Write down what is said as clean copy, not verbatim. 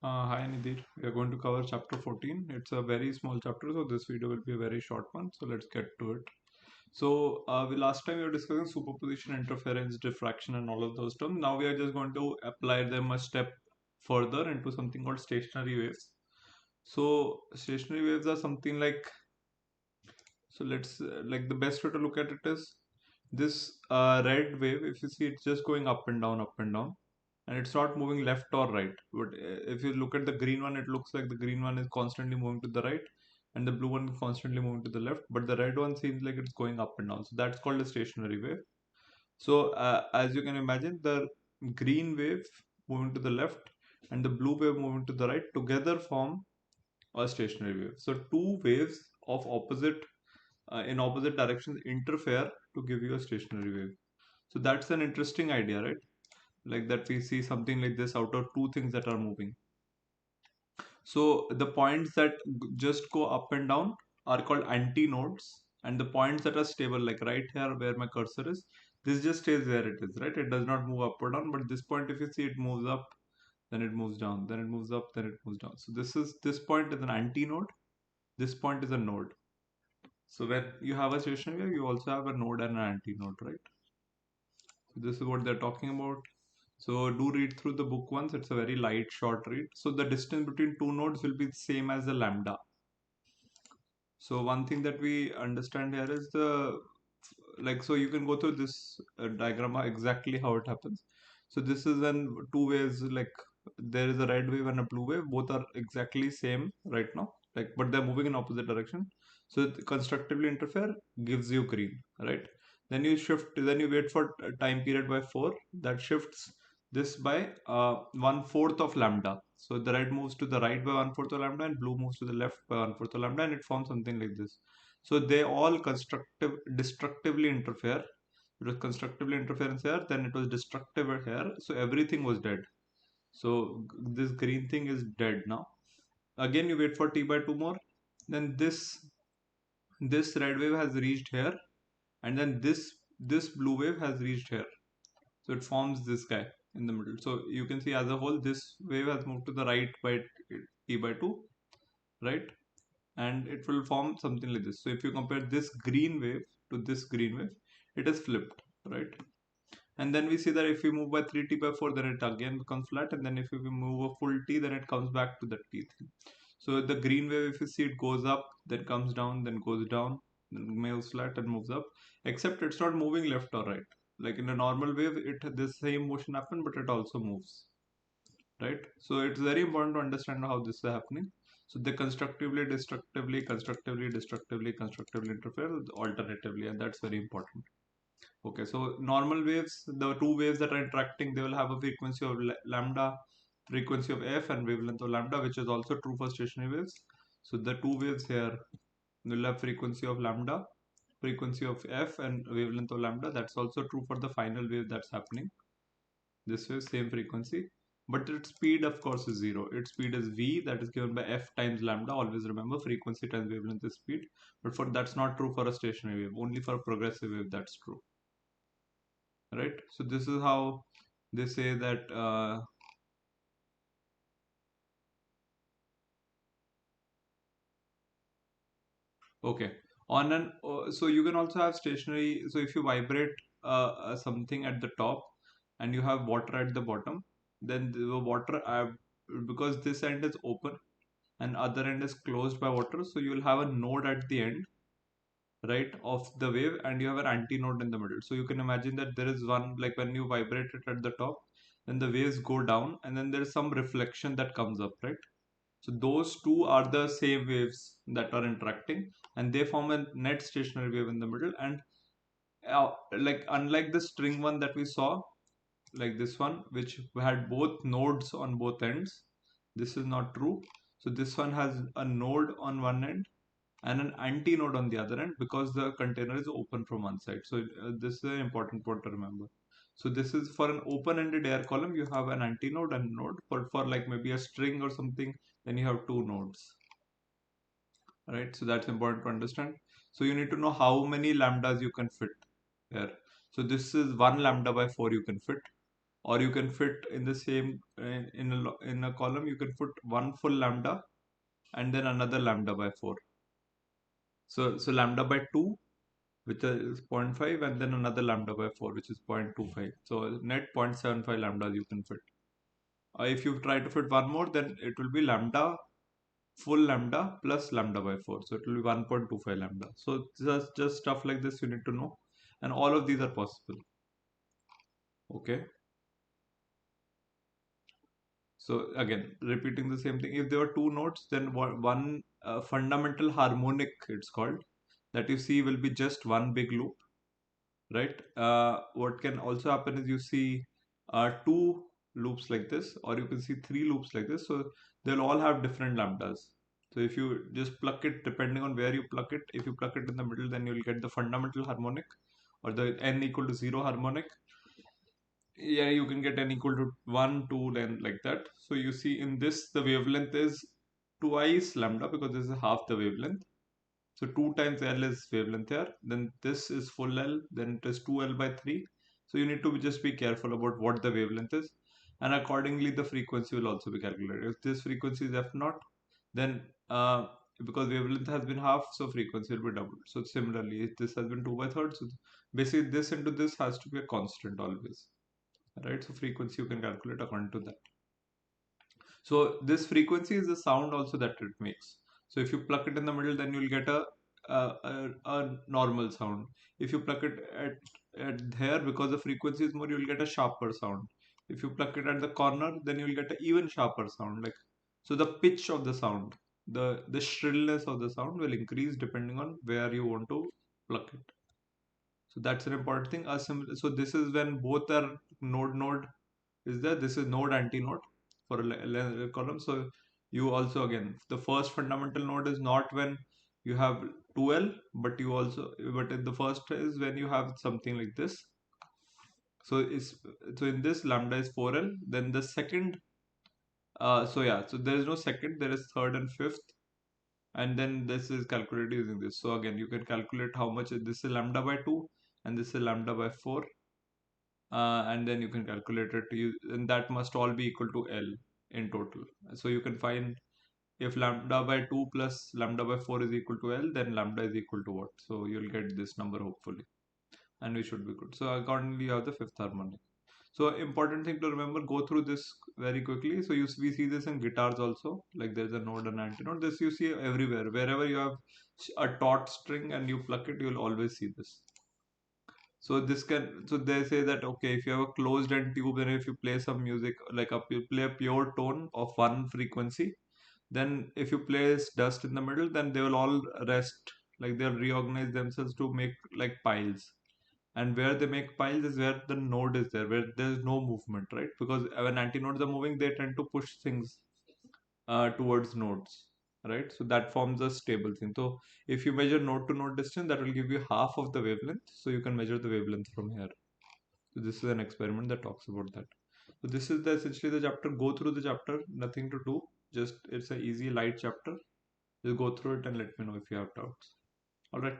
Hi Nidir, we are going to cover chapter 14. It's a very small chapter, so this video will be a very short one. So let's get to it. Last time we were discussing superposition, interference, diffraction, and all of those terms. Now we are just going to apply them a step further into something called stationary waves. So stationary waves are something like, like the best way to look at it is this red wave. If you see, it's just going up and down, and it's not moving left or right. But if you look at the green one, it looks like the green one is constantly moving to the right, and the blue one is constantly moving to the left. But the red one seems like it's going up and down. So that's called a stationary wave. So as you can imagine, the green wave moving to the left and the blue wave moving to the right together form a stationary wave. So two waves of opposite in opposite directions interfere to give you a stationary wave. So that's an interesting idea, right? Like that we see something like this out of two things that are moving. So the points that just go up and down are called antinodes, and the points that are stable, like right here where my cursor is, this just stays where it is, right? It does not move up or down, but this point, if you see, it moves up, then it moves down, then it moves up, then it moves down. So this point is an antinode, this point is a node. So when you have a stationary wave, you also have a node and an antinode, right? So this is what they're talking about. So do read through the book once. It's a very light, short read. So the distance between two nodes will be the same as the lambda. So one thing that we understand here is so you can go through this diagram exactly how it happens. So this is an two waves, like there is a red wave and a blue wave. Both are exactly same right now, like but they're moving in opposite direction. So it constructively interfere gives you green, right? Then you shift, then you wait for time period by 4. That shifts this by 1/4 of lambda. So the red moves to the right by 1/4 of lambda and blue moves to the left by 1/4 of lambda, and it forms something like this. So they all destructively interfere. It was constructively interference here, then it was destructive here. So everything was dead. So this green thing is dead now. Again, you wait for t by 2 more. Then this red wave has reached here, and then this blue wave has reached here. So it forms this guy in the middle. So you can see as a whole, this wave has moved to the right by t by 2, right? And it will form something like this. So if you compare this green wave to this green wave, it is flipped, right? And then we see that if we move by 3t by 4, then it again becomes flat, and then if we move a full t, then it comes back to the t thing. So the green wave, if you see, it goes up, then comes down, then goes down, then moves flat and moves up, except it's not moving left or right. Like in a normal wave, it this same motion happen, but it also moves, right? So it's very important to understand how this is happening. So they constructively, destructively, constructively, destructively, constructively interfere alternatively, and that's very important. Okay, so normal waves, the two waves that are interacting, they will have a frequency of lambda, frequency of f, and wavelength of lambda, which is also true for stationary waves. So the two waves here will have frequency of lambda, frequency of f, and wavelength of lambda. That's also true for the final wave that's happening. This wave, same frequency, but its speed, of course, is zero. Its speed is v, that is given by f times lambda. Always remember, frequency times wavelength is speed. But for that's not true for a stationary wave. Only for a progressive wave that's true, right? So this is how they say that. Okay, on an so you can also have stationary. So if you vibrate something at the top and you have water at the bottom, then the water because this end is open and other end is closed by water, so you will have a node at the end, right, of the wave, and you have an antinode in the middle. So you can imagine that there is one, like when you vibrate it at the top, then the waves go down and then there is some reflection that comes up, right? So those two are the same waves that are interacting, and they form a net stationary wave in the middle. And like unlike the string one that we saw, like this one, which had both nodes on both ends, this is not true. So this one has a node on one end and an antinode on the other end, because the container is open from one side. So this is an important point to remember. So this is for an open-ended air column, you have an antinode and node, but for like maybe a string or something, then you have two nodes, right? So that's important to understand. So you need to know how many lambdas you can fit here. So this is 1 lambda by 4 you can fit. or you can fit in the same in a column, you can put one full lambda and then another lambda by 4. So lambda by 2, which is zero point 0.5, and then another lambda by 4, which is 0.25. So net 0.75 lambdas you can fit. If you try to fit one more, then it will be lambda, full lambda plus lambda by 4. So it will be 1.25 lambda. So just stuff like this you need to know. And all of these are possible. Okay. So again, repeating the same thing. If there were two notes, then one fundamental harmonic, it's called, that you see will be just one big loop, right? What can also happen is you see two loops like this, or you can see three loops like this. So they'll all have different lambdas. So if you just pluck it, depending on where you pluck it, if you pluck it in the middle, then you'll get the fundamental harmonic, or the n equal to 0 harmonic. Yeah, you can get n equal to 1, 2, then like that. So you see in this, the wavelength is twice lambda, because this is half the wavelength. So 2 times L is wavelength here. Then this is full L. Then it is 2L by 3. So you need to just be careful about what the wavelength is. And accordingly, the frequency will also be calculated. If this frequency is F naught, then because wavelength has been half, so frequency will be doubled. So similarly, if this has been 2 by third, so basically this into this has to be a constant always. Right? So frequency you can calculate according to that. So this frequency is the sound also that it makes. So if you pluck it in the middle, then you'll get a normal sound. If you pluck it at here, because the frequency is more, you'll get a sharper sound. If you pluck it at the corner, then you'll get an even sharper sound. Like, so the pitch of the sound, the shrillness of the sound will increase depending on where you want to pluck it. So that's an important thing. So this is when both are node is there. This is node anti-node for a column. So you also, again, the first fundamental node is not when you have 2L, but the first is when you have something like this. So in this, lambda is 4L. Then the second, so there is no second, there is third and fifth, and then this is calculated using this. So again, you can calculate how much this is lambda by 2, and this is lambda by 4, and then you can calculate it. And that must all be equal to L in total. So you can find if lambda by 2 plus lambda by 4 is equal to L, then lambda is equal to what? So you'll get this number hopefully, and we should be good. So accordingly, you have the fifth harmonic. So important thing to remember, go through this very quickly. So we see this in guitars also, like there's a node and antinode. This you see everywhere. Wherever you have a taut string and you pluck it, you'll always see this. So they say that, okay, if you have a closed end tube, then if you play some music, like you play a pure tone of one frequency, then if you place dust in the middle, then they will all rest, like they'll reorganize themselves to make like piles. And where they make piles is where the node is there, where there's no movement, right? Because when antinodes are moving, they tend to push things towards nodes, right? So that forms a stable thing. So if you measure node to node distance, that will give you half of the wavelength. So you can measure the wavelength from here. So this is an experiment that talks about that. So this is essentially the chapter. Go through the chapter, nothing to do. Just it's an easy light chapter. Just go through it and let me know if you have doubts. All right.